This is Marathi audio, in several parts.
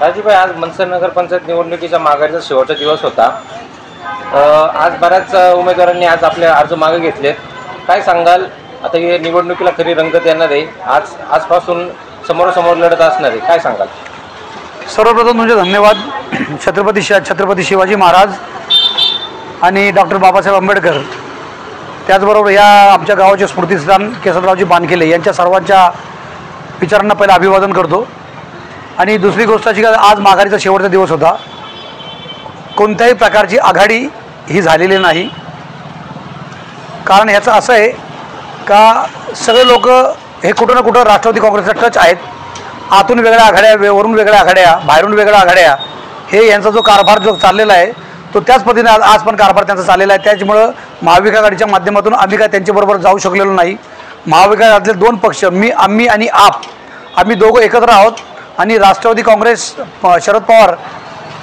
राजूभाई, आज मनसर नगर पंचायत निवडणुकीच्या माघारीचा शेवटचा दिवस होता। आज बऱ्याच उमेदवारांनी आज आपले अर्ज मागे घेतलेत, काय सांगाल? आता हे निवडणुकीला खरी रंगत येणार आहे, आजपासून समोरासमोर लढत असणार आहे, काय सांगाल? सर्वप्रथम म्हणजे धन्यवाद छत्रपती शिवाजी महाराज आणि डॉक्टर बाबासाहेब आंबेडकर, त्याचबरोबर या आमच्या गावाचे स्मृतिस्थान केशवरावजी बानखेले यांच्या सर्वांच्या विचारांना पहिला अभिवादन करतो। आणि दुसरी गोष्ट अशी की आज माघारीचा शेवटचा दिवस होता, कोणत्याही प्रकारची आघाडी ही झालेली नाही। कारण ह्याचं असं आहे का सगळे लोक हे कुठं ना कुठं राष्ट्रवादी काँग्रेसचा टच आहेत। आतून वेगळ्या आघाड्या, वरून वेगळ्या आघाड्या, बाहेरून वेगळ्या आघाड्या, हे यांचा जो कारभार जो चाललेला आहे तो त्याच पद्धतीने आज पण कारभार त्यांचा चाललेला आहे। त्याच्यामुळं महाविकास आघाडीच्या माध्यमातून आम्ही काय त्यांच्याबरोबर जाऊ शकलेलो नाही। महाविकास आघाडीतले दोन पक्ष आम्ही आणि आम्ही दोघं एकत्र आहोत आणि राष्ट्रवादी काँग्रेस शरद पवार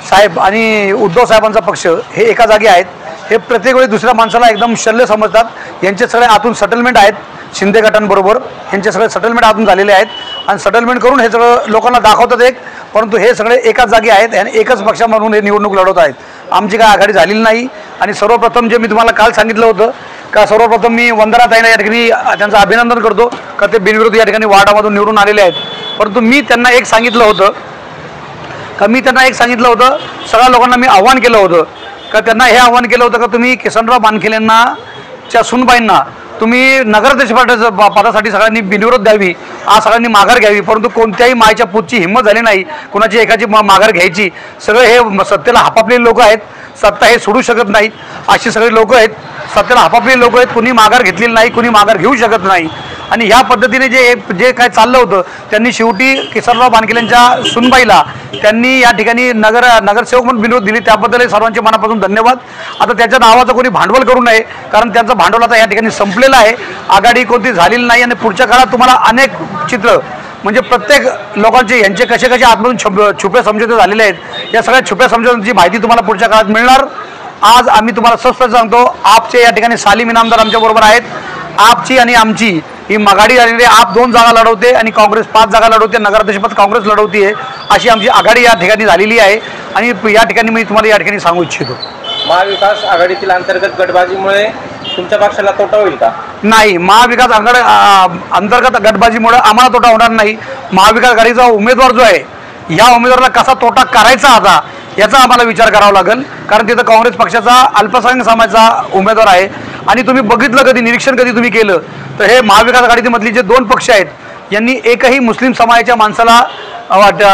साहेब आणि उद्धव साहेबांचा पक्ष हे एका जागी आहेत। हे प्रत्येक वेळी दुसऱ्या माणसाला एकदम शल्य समजतात। यांचे सगळे आतून सेटलमेंट आहेत, शिंदे गटांबरोबर यांचे सगळे सेटलमेंट आतून झालेले आहेत आणि सेटलमेंट करून हे सगळं लोकांना दाखवतात एक, परंतु हे सगळे एकाच जागी आहेत आणि एकच पक्षामधून हे निवडणूक लढवत आहेत। आमची काय आघाडी झालेली नाही। आणि सर्वप्रथम जे मी तुम्हाला काल सांगितलं होतं का सर्वप्रथम मी वंदना ताईंना या ठिकाणी त्यांचं अभिनंदन करतो का ते बिनविरोध या ठिकाणी वार्डामधून निवडून आलेले आहेत। परंतु मी त्यांना एक सांगितलं होतं सगळ्या लोकांना मी आव्हान केलं होतं का त्यांना हे आव्हान केलं होतं का तुम्ही किसनराव बानखेलेंना च्या सुनबाईंना तुम्ही नगराध्यक्ष पदासाठी सगळ्यांनी बिनविरोध द्यावी, आज सगळ्यांनी माघार घ्यावी। परंतु कोणत्याही मायच्या पूतची हिंमत झाली नाही कुणाची एकाची माघार घ्यायची। सगळे हे सत्तेला हापापलेले लोक आहेत, सत्ता हे सोडू शकत नाहीत अशी सगळी लोक आहेत, सत्तेला हापापलेले लोक आहेत। कुणी माघार घेतलेली नाही, कुणी माघार घेऊ शकत नाही। आणि ह्या पद्धतीने जे काय चाललं होतं त्यांनी शेवटी किसनराव बानखेलेंच्या सुनबाईला त्यांनी या ठिकाणी नगरसेवक म्हणून बिनविरोध दिली, त्याबद्दल सर्वांचे मनापासून धन्यवाद। आता त्याच्या नावाचं कोणी भांडवल करू नये, कारण त्यांचं भांडवल आता या ठिकाणी संपलेलं आहे। आघाडी कोणती झालेली नाही आणि पुढच्या काळात तुम्हाला अनेक चित्र म्हणजे प्रत्येक लोकांचे यांचे कसे कसे आतमधून छुपे समझोते झालेले आहेत, या सगळ्या छुप्या समझोत्यांची माहिती तुम्हाला पुढच्या काळात मिळणार। आज आम्ही तुम्हाला स्पष्ट सांगतो, आपचे या ठिकाणी सालीम इनामदार आमच्याबरोबर आहेत। आपची आणि आमची ही माघाडी झालेली आहे। आप 2 जागा लढवते आणि काँग्रेस 5 जागा लढवते, नगराध्यक्षपद काँग्रेस लढवते, अशी आमची आघाडी या ठिकाणी झालेली आहे। आणि या ठिकाणी मी तुम्हाला या ठिकाणी सांगू इच्छितो, महाविकास आघाडीतील अंतर्गत गटबाजीमुळे तुमच्या पक्षाला तोटा होईल का? नाही, महाविकास अंतर्गत गटबाजीमुळे आम्हाला तोटा होणार नाही। महाविकास आघाडीचा उमेदवार जो आहे या उमेदवाराला कसा तोटा करायचा आता याचा आम्हाला विचार करावा लागेल, कारण तिथं काँग्रेस पक्षाचा अल्पसंख्याक समाजाचा उमेदवार आहे। आणि तुम्ही बघितलं कधी, निरीक्षण कधी तुम्ही केलं तर हे महाविकास आघाडीमधली जे 2 पक्ष आहेत यांनी एकही मुस्लिम समाजाच्या माणसाला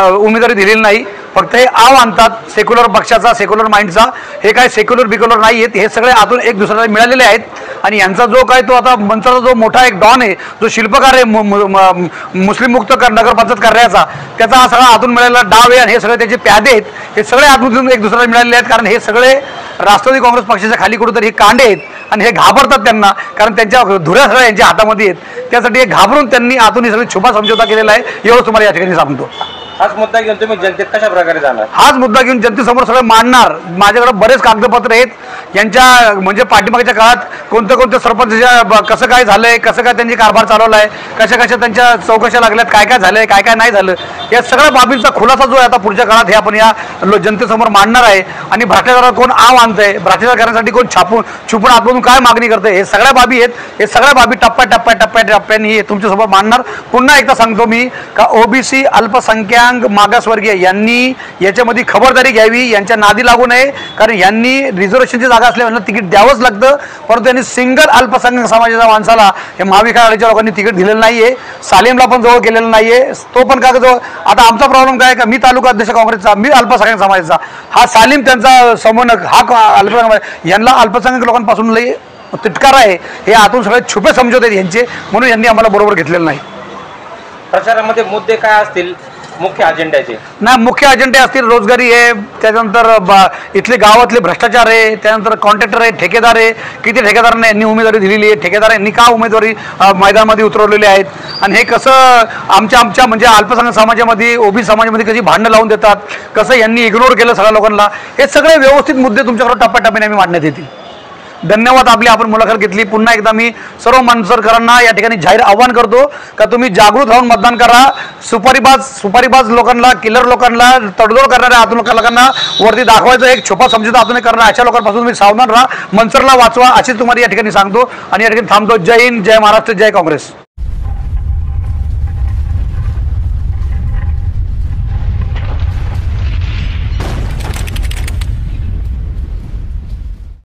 उमेदवारी दिलेली नाही। फक्त हे आव आणतात सेक्युलर पक्षाचा, सेक्युलर माइंडचा। हे काय सेक्युलर बिक्युलर नाही आहेत, हे सगळे आतून एक दुसऱ्याला मिळालेले आहेत। आणि यांचा जो काय तो आता मनसरचा जो मोठा एक डॉन आहे, जो शिल्पकार आहे मुस्लिम मुक्त नगरपंचायत करण्याचा, त्याचा हा सगळा आतून मिळालेला डाव आहे। आणि हे सगळे त्याचे प्यादे आहेत, हे सगळे आतून एक दुसऱ्याला मिळालेले आहेत, कारण हे सगळे राष्ट्रवादी काँग्रेस पक्षाच्या खाली कुठेतरी हे कांडे आहेत आणि हे घाबरतात त्यांना, कारण त्यांच्या धुऱ्या सगळ्या यांच्या हातामध्ये आहेत। त्यासाठी हे घाबरून त्यांनी आतून हे सगळे छुपा समझोता केलेला आहे, एवढं तुम्हाला या ठिकाणी सांगतो। हाच मुद्दा घेऊन तुम्ही जनतेत कशा प्रकारे जाणार? हाच मुद्दा घेऊन जनतेसमोर सगळं मांडणार। माझ्याकडे बरेच कागदपत्र आहेत यांच्या, म्हणजे पाठीमागच्या काळात कोणत्या सरपंचाच्या कसं काय झालंय, कसं काय त्यांची कारभार चालवला आहे, कशा त्यांच्या चौकशा लागल्यात, काय काय झालंय, काय काय नाही झालं, या सगळ्या बाबींचा खुलासा जो आहे आता पुढच्या काळात हे आपण या जनतेसमोर मांडणार आहे। आणि भ्रष्टाचाराला कोण आव आणतंय, भ्रष्टाचार करण्यासाठी कोण छुपून आतमधून काय मागणी करते, हे सगळ्या बाबी आहेत। हे सगळ्या बाबी टप्प्याटप्प्याने तुमच्यासमोर मांडणार। पुन्हा एकदा सांगतो मी का ओबीसी अल्पसंख्याक मागासवर्गीय यांनी याच्यामध्ये खबरदारी घ्यावी, यांच्या नादी लागू नये, कारण यांनी रिझर्वेशनची जागा असल्यामुळे तिकीट द्यावंच लागतं। परंतु यांनी सिंगल अल्पसंख्याक समाजाच्या माणसाला हे महाविकास आघाडीच्या लोकांनी तिकीट दिलेलं नाहीये, सालेमला पण जवळ केलेलं नाहीये, तो पण का जवळ। आता आमचा प्रॉब्लेम काय का, मी तालुका अध्यक्ष काँग्रेसचा, मी अल्पसंख्याक समाजाचा, हा सालीम त्यांचा समन्वयक, हा अल्पसंख्याक, यांना अल्पसंख्याक लोकांपासून लई तिटकार आहे। हे आतून सगळे छुपे समझोते आहेत यांचे, म्हणून यांनी आम्हाला बरोबर घेतलेलं नाही। प्रचारामध्ये मुद्दे काय असतील मुख्य अजेंड्याचे? ना, मुख्य अजेंडे असतील रोजगारी आहे, त्यानंतर इथले गावातले भ्रष्टाचार आहे, त्यानंतर कॉन्ट्रॅक्टर आहे, ठेकेदार आहे, किती ठेकेदारांना यांनी उमेदवारी दिलेली आहे, ठेकेदारांनी का उमेदवारी मैदानामध्ये उतरवलेली आहेत, आणि हे कसं आमच्या म्हणजे अल्पसंख्याक समाजामध्ये, ओबीसी समाजामध्ये कशी भांडणं लावून देतात, कसं यांनी इग्नोर केलं सगळ्या लोकांना, हे सगळे व्यवस्थित मुद्दे तुमच्याकडे टप्प्याटप्प्याने आम्ही मांडण्यात येतील। धन्यवाद. आपली आपण मुलाखत घेतली. पुन्हा एकदा मी सर्व मनसरकरांना या ठिकाणी जाहीर आवाहन करतो का तुम्ही जागृत राहून मतदान करा. सुपारीबाज लोकांना, किलर लोकांना, तडजोड करणाऱ्या आतून लोकांना वरती दाखवायचं एक छुपा समजुता आतून करणार अशा लोकांपासून तुम्ही सावधान राहा. मनसरला वाचवा अशी तुम्हाला या ठिकाणी सांगतो आणि या ठिकाणी थांबतो. जय हिंद, जय महाराष्ट्र, जय काँग्रेस.